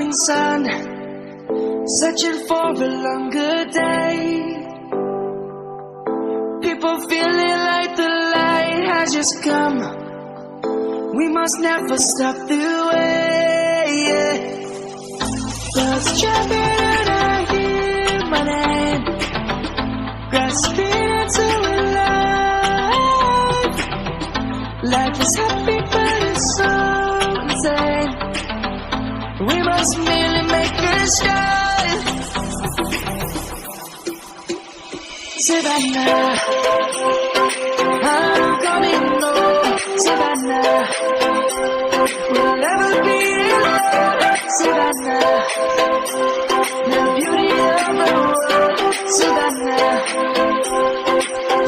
morning sun, searching for a longer day. People feeling like the light has just come. We must never stop the way. Birds jumping and I hear my name, grasping into life. Life is happy but it's so insane. We must merely make a start. Savannah, I'm coming home. Savannah, we'll never be alone. Savannah, the beauty of the world. Savannah,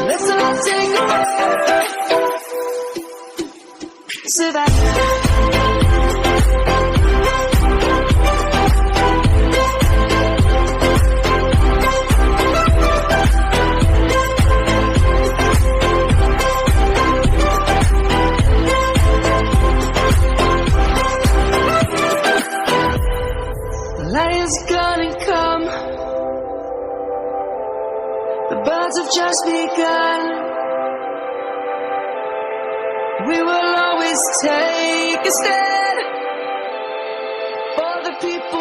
let's all take a walk. Savannah. Lion's gonna come. The birds have just begun. We will always take a stand for the people